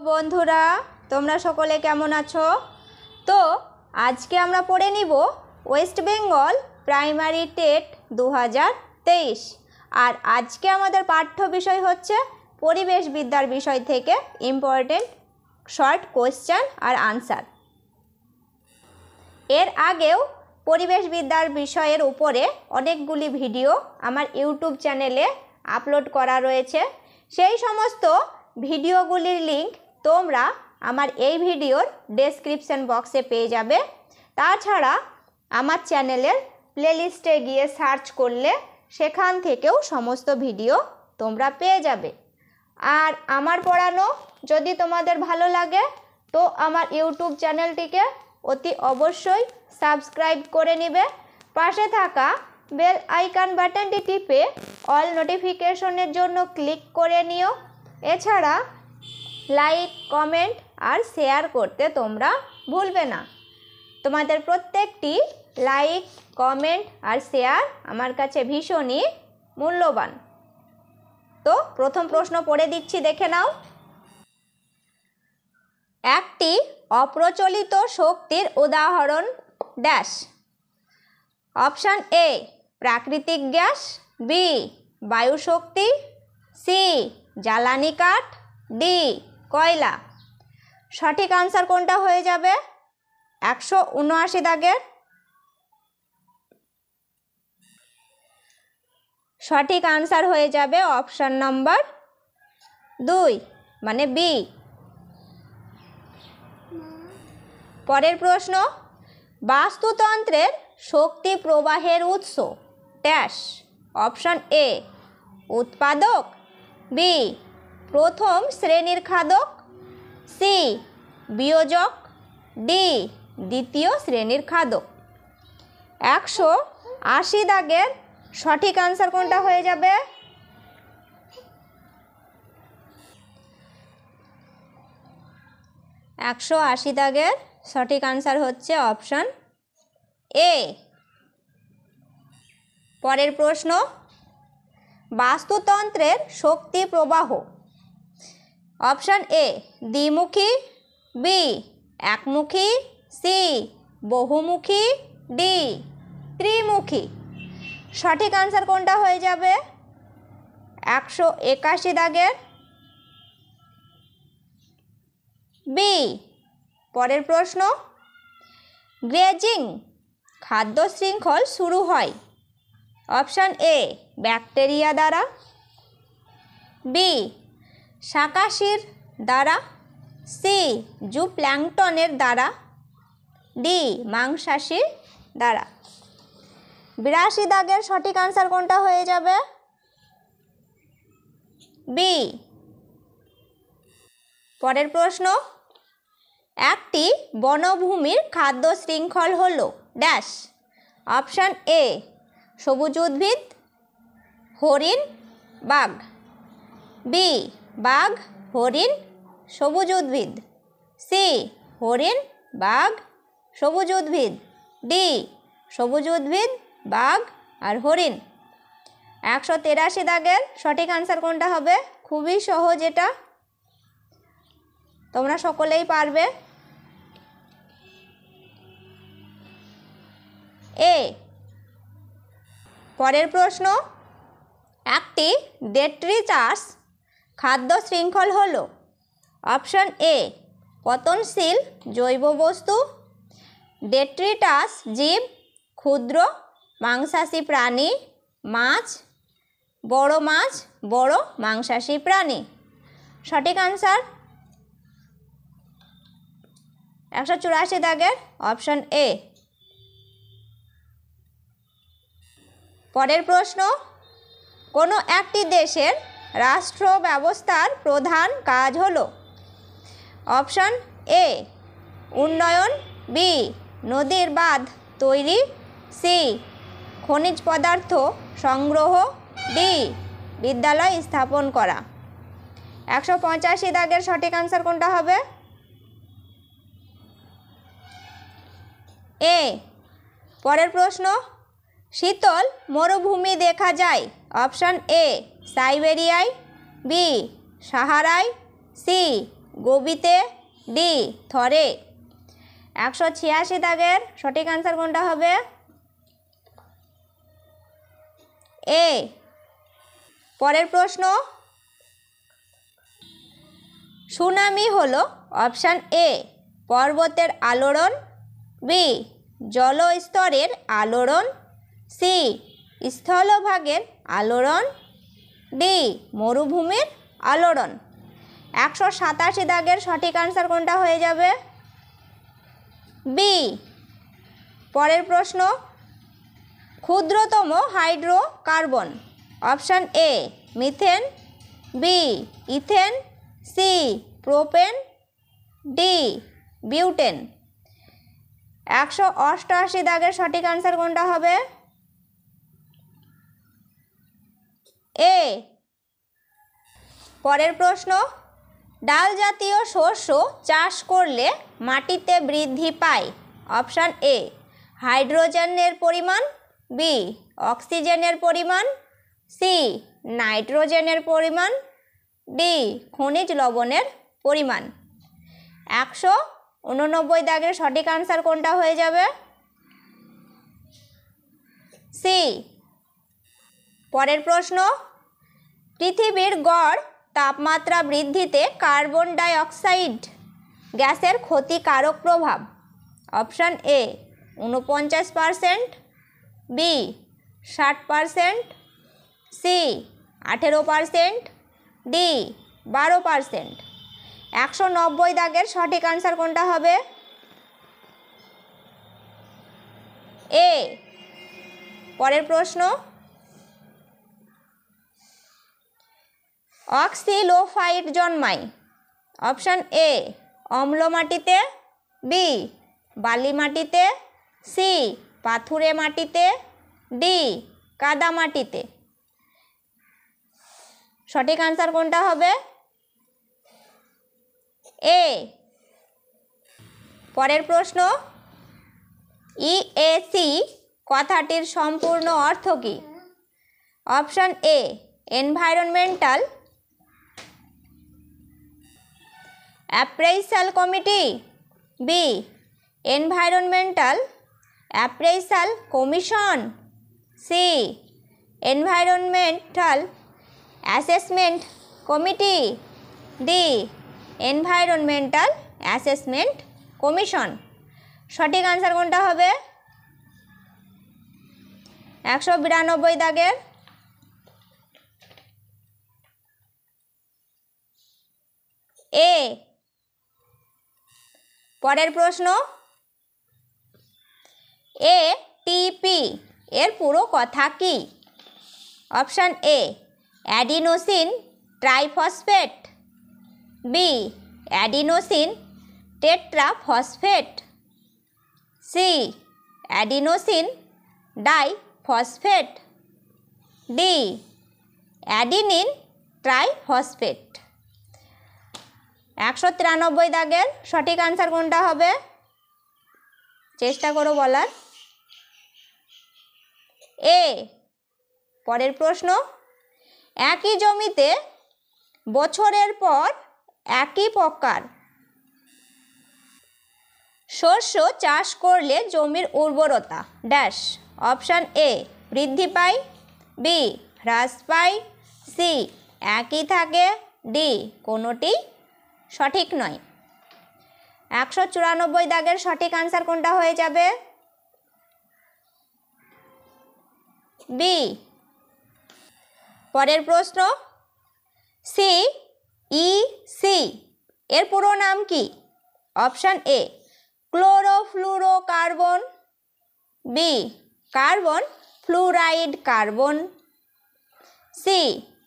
বন্ধুরা তোমরা সকলে কেমন আছো? তো আজকে আমরা পড়ে নিব ওয়েস্ট বেঙ্গল প্রাইমারি টেট 2023 আর আজকে আমাদের পাঠ্য বিষয় হচ্ছে পরিবেশ বিদ্যার বিষয় থেকে ইম্পর্টেন্ট শর্ট কোয়েশ্চেন আর আনসার। এর আগেও পরিবেশ বিদ্যার বিষয়ের উপরে অনেকগুলি ভিডিও আমার ইউটিউব চ্যানেলে আপলোড করা রয়েছে। সেই সমস্ত ভিডিওগুলির লিংক তোমরা আমার এই ভিডিওর ডেসক্রিপশন বক্সে পেয়ে যাবে। তাছাড়া আমার চ্যানেলের প্লেলিস্টে গিয়ে সার্চ করলে সেখান থেকেও সমস্ত ভিডিও তোমরা পেয়ে যাবে। আর আমার পড়ানো যদি তোমাদের ভালো লাগে তো আমার ইউটিউব চ্যানেলটিকে অতি অবশ্যই সাবস্ক্রাইব করে নিবে। পাশে থাকা বেল আইকন বাটনটি টিপে অল নোটিফিকেশনের জন্য ক্লিক করে নিও। এছাড়া লাইক, কমেন্ট আর শেয়ার করতে তোমরা ভুলবে না। তোমাদের প্রত্যেকটি লাইক, কমেন্ট আর শেয়ার আমার কাছে ভীষণই মূল্যবান। তো প্রথম প্রশ্ন পড়ে দিচ্ছি, দেখে নাও। একটি অপ্রচলিত শক্তির উদাহরণ ড্যাশ। অপশান এ প্রাকৃতিক গ্যাস, বি বায়ু শক্তি, সি জ্বালানি কাঠ, ডি কয়লা। সঠিক আনসার কোনটা হয়ে যাবে? 179 দাগের। সঠিক আনসার হয়ে যাবে অপশান নম্বর 2 মানে বি। পরের প্রশ্ন, বাস্তুতন্ত্রের শক্তি প্রবাহের উৎস ড্যাশ। অপশান এ উৎপাদক, বি প্রথম শ্রেণীর খাদক, সি বিয়োজক, ডি দ্বিতীয় শ্রেণীর খাদক। 180 দাগের সঠিক আনসার কোনটা হয়ে যাবে? 180 দাগের সঠিক আনসার হচ্ছে অপশান এ। পরের প্রশ্ন, বাস্তুতন্ত্রের শক্তি প্রবাহ। অপশান এ দ্বিমুখী, বি একমুখী, সি বহুমুখী, ডি ত্রিমুখী। সঠিক আনসার কোনটা হয়ে যাবে? 181 দাগের বি। পরের প্রশ্ন, গ্রেজিং খাদ্য শৃঙ্খল শুরু হয়। অপশান এ ব্যাকটেরিয়া দ্বারা, বি শাকাশির দ্বারা, সি জুপ্ল্যাঙ্কটনের দ্বারা, ডি মাংসাশীর দ্বারা। 82 দাগের সঠিক আনসার কোনটা হয়ে যাবে? বি। পরের প্রশ্ন, একটি বনভূমির খাদ্য শৃঙ্খল হল ড্যাশ। অপশান এ সবুজ উদ্ভিদ, হরিণ, বাঘ, বি বাঘ, হরিণ, সবুজ উদ্ভিদ, সি হরিণ, বাঘ, সবুজ উদ্ভিদ, ডি সবুজ উদ্ভিদ, বাঘ আর হরিণ। 183 দাগের সঠিক আনসার কোনটা হবে? খুবই সহজ, এটা তোমরা সকলেই পারবে। এ। পরের প্রশ্ন, একটি ডেট্রিটাস খাদ্য শৃঙ্খল হল। অপশান এ পতনশীল জৈব বস্তু। ডেট্রিটাস জীব, ক্ষুদ্র মাংসাশী প্রাণী, মাছ, বড় মাংসাশী প্রাণী। সঠিক আনসার 184 দাগের অপশান এ। পরের প্রশ্ন, কোনো একটি দেশের রাষ্ট্র ব্যবস্থার প্রধান কাজ হলো। অপশান এ উন্নয়ন, বি নদীর বাঁধ তৈরি, সি খনিজ পদার্থ সংগ্রহ, ডি বিদ্যালয় স্থাপন করা। 185 দাগের সঠিক আনসার কোনটা হবে? এ। পরের প্রশ্ন, শীতল মরুভূমি দেখা যায়। অপশান এ সাইবেরিয়ায়, বি সাহারায়, সি গবিতে, ডি থরে। 186 দাগের সঠিক আনসার কোনটা হবে? এ। পরের প্রশ্ন, সুনামি হলো অপশান এ পর্বতের আলোড়ন, বি জলস্তরের আলোড়ন, সি স্থলভাগের আলোড়ন, ডি মরুভূমির আলোড়ন। 187 দাগের সঠিক আনসার কোনটা হয়ে যাবে? বি। পরের প্রশ্ন, ক্ষুদ্রতম hydrocarbon option A methane, B ethane, C propane, D butane. 188 দাগের সঠিক আনসার কোনটা হবে? এ। পরের প্রশ্ন, ডাল জাতীয় শস্য চাষ করলে মাটিতে বৃদ্ধি পায় অপশান এ হাইড্রোজেনের পরিমাণ, বি অক্সিজেনের পরিমাণ, সি নাইট্রোজেনের পরিমাণ, ডি খনিজ লবণের পরিমাণ। 189 দাগের সঠিক আনসার কোনটা হয়ে যাবে? সি। পরের প্রশ্ন, পৃথিবীর গড় তাপমাত্রা বৃদ্ধিতে কার্বন ডাই অক্সাইড গ্যাসের ক্ষতিকারক প্রভাব option A 49%, B 60%, C 18%, D 12%। 190 দাগের সঠিক আনসার কোনটা হবে? এ। পরের প্রশ্ন, অক্সিলোফাইট জন্মায় অপশান এ অম্ল মাটিতে, বি বালি মাটিতে, সি পাথুরে মাটিতে, ডি কাদা মাটিতে। সঠিক আনসার কোনটা হবে? এ। পরের প্রশ্ন, ইএসি কথাটির সম্পূর্ণ অর্থ কী? Option A environmental appraisal committee, B environmental appraisal commission, C environmental assessment committee, D environmental assessment commission. সঠিক আনসার কোনটা হবে? 192 দাগের এ। পরের প্রশ্ন, এটিপি এর পুরো কথা কি? Option A adenosine triphosphate, B adenosine tetraphosphate, C adenosine diphosphate, D adenine triphosphate. 193 দাগের সঠিক আনসার কোনটা হবে? চেষ্টা করো বলার। এ। পরের প্রশ্ন, একই জমিতে বছরের পর একই প্রকার শস্য চাষ করলে জমির উর্বরতা ড্যাশ অপশান এ বৃদ্ধি পায়, বি হ্রাস পায়, সি একই থাকে, ডি কোনোটি সঠিক নয়। 194 দাগের সঠিক আনসার কোনটা হয়ে যাবে? বি। পরের প্রশ্ন, সিইসি এর পুরো নাম কি? Option A chlorofluorocarbon, B carbon fluoride carbon, C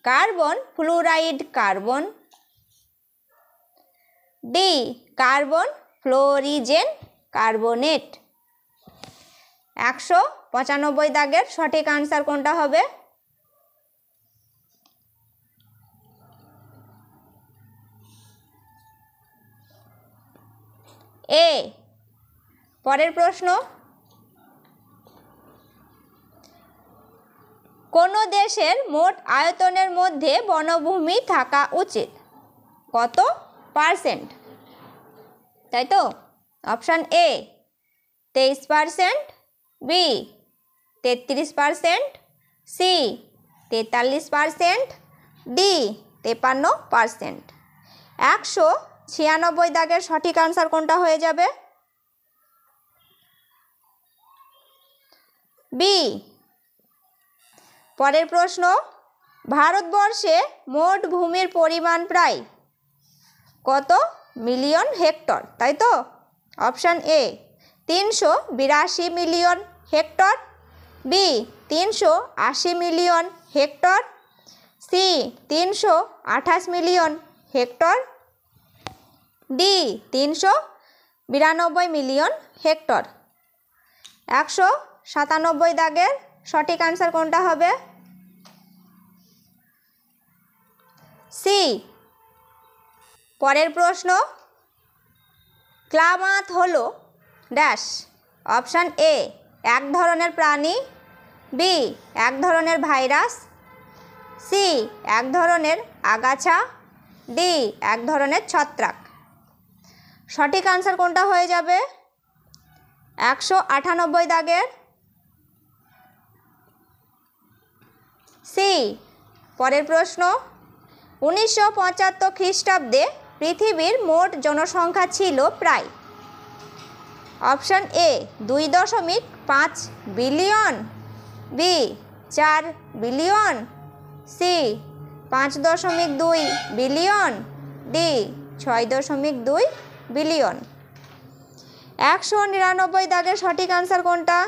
carbon fluoride carbon, D carbon florigen carbonate. 195 দাগের সঠিক আনসার কোনটা হবে? এ। পরের প্রশ্ন, কোন দেশের মোট আয়তনের মধ্যে বনভূমি থাকা উচিত? কত পার্সেন্ট, তাই তো? Option A 23%, B 33%, C 43%, D 53%। 196 দাগের সঠিক আনসার কোনটা হয়ে যাবে? বি। পরের প্রশ্ন, ভারতবর্ষে মোট ভূমির পরিমাণ প্রায় কত মিলিয়ন হেক্টর, তাই তো? Option A 382 million hectare, B 380 million hectare, C 328 million hectare, D 392 million hectare. 197 দাগের সঠিক আনসার কোনটা হবে? সি। পরের প্রশ্ন, ক্লামাথ হলো ড্যাশ। অপশান এ এক ধরনের প্রাণী, বি এক ধরনের ভাইরাস, সি এক ধরনের আগাছা, ডি এক ধরনের ছত্রাক। সঠিক আনসার কোনটা হয়ে যাবে? 198 দাগের সি। পরের প্রশ্ন, 1975 খ্রিস্টাব্দে পৃথিবীর মোট জনসংখ্যা ছিল প্রায়। Option A 2.5 billion, B 4 billion, C 5.2 billion, D 6.2 billion. 199 দাগের সঠিক আনসার কোনটা?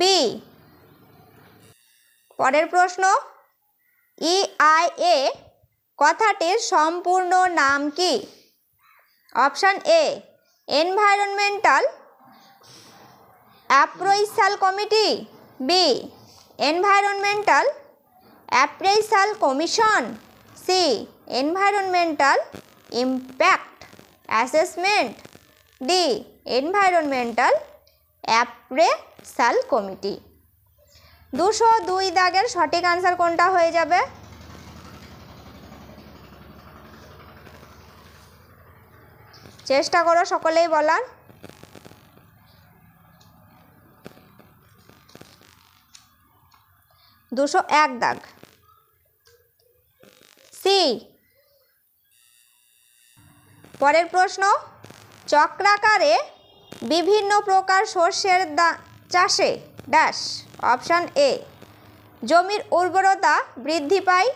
বি। পরের প্রশ্ন, EIA কথাটির সম্পূর্ণ নাম কি? Option A environmental appraisal committee, B environmental appraisal commission, C environmental impact assessment, D environmental appraisal committee. 202 দাগের সঠিক আনসার কোনটা হয়ে যাবে? চেষ্টা করো সকলেই বলার। দুশো এক দাগ সি। পরের প্রশ্ন, চক্রাকারে বিভিন্ন প্রকার শস্যের চাষে ড্যাশ। অপশান এ জমির উর্বরতা বৃদ্ধি পায়,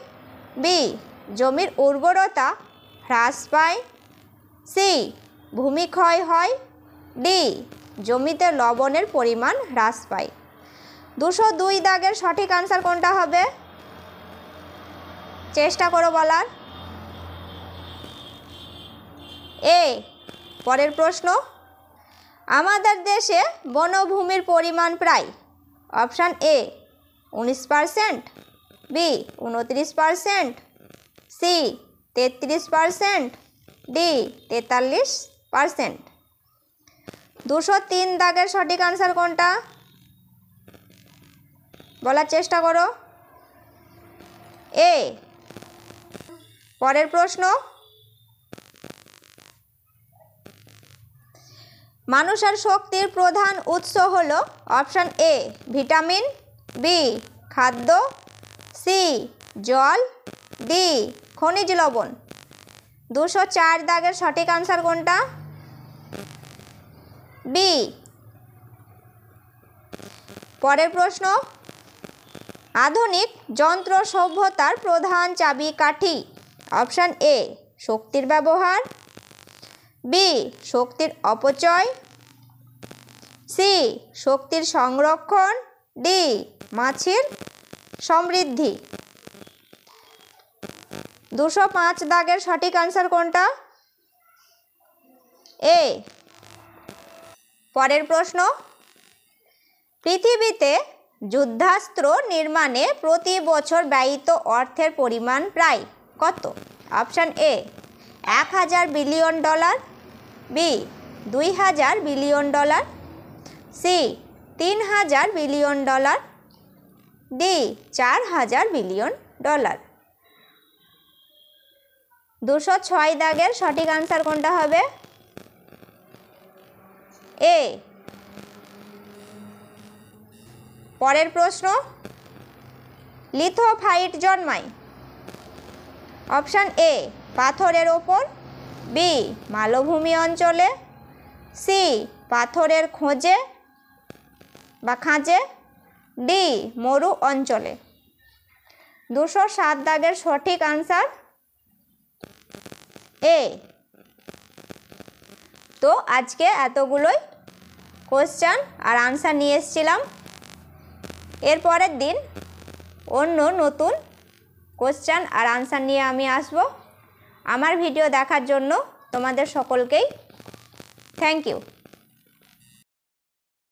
বি জমির উর্বরতা হ্রাস পায়, সি ভূমি ক্ষয় হয়, ডি জমিতে লবণের পরিমাণ হ্রাস পায়। 202 দাগের সঠিক আনসার কোনটা হবে? চেষ্টা করো বলার। এ। পরের প্রশ্ন, আমাদের দেশে বনভূমির পরিমাণ প্রায়। Option A 19%, B 29%, C 33%, D 43%। 203 দাগের সঠিক আনসার কোনটা? বলার চেষ্টা করো। এ। পরের প্রশ্ন, মানুষের শক্তির প্রধান উৎস হলো। অপশান এ ভিটামিন, বি খাদ্য, সি জল, ডি খনিজ লবণ। 204 দাগের সঠিক আনসার কোনটা? বি। পরের প্রশ্ন, আধুনিক যন্ত্র সভ্যতার প্রধান চাবিকাঠি। অপশান এ শক্তির ব্যবহার, বি শক্তির অপচয়, সি শক্তির সংরক্ষণ, ডি মাছের সমৃদ্ধি। 205 দাগের সঠিক আনসার কোনটা? এ। পরের প্রশ্ন, পৃথিবীতে যুদ্ধাস্ত্র নির্মাণে প্রতি বছর ব্যয়িত অর্থের পরিমাণ প্রায় কত? Option A 1000 billion dollar, B 2000 billion dollar, C 3000 billion dollar, D 4000 billion dollar. 206 দাগের সঠিক আনসার কোনটা হবে? এ। পরের প্রশ্ন, লিথোফাইট জন্মায় অপশান এ পাথরের ওপর, বি মালভূমি অঞ্চলে, সি পাথরের খোঁজে বা খাঁজে, ডি মরু অঞ্চলে। 207 দাগের সঠিক আনসার এ। তো আজকে এতগুলোই কোশ্চেন আর আনসার নিয়ে এসেছিলাম। এর পরের দিন অন্য নতুন কোশ্চেন আর আনসার নিয়ে আমি আসব। আমার ভিডিও দেখার জন্য তোমাদের সকলকেই থ্যাংক ইউ।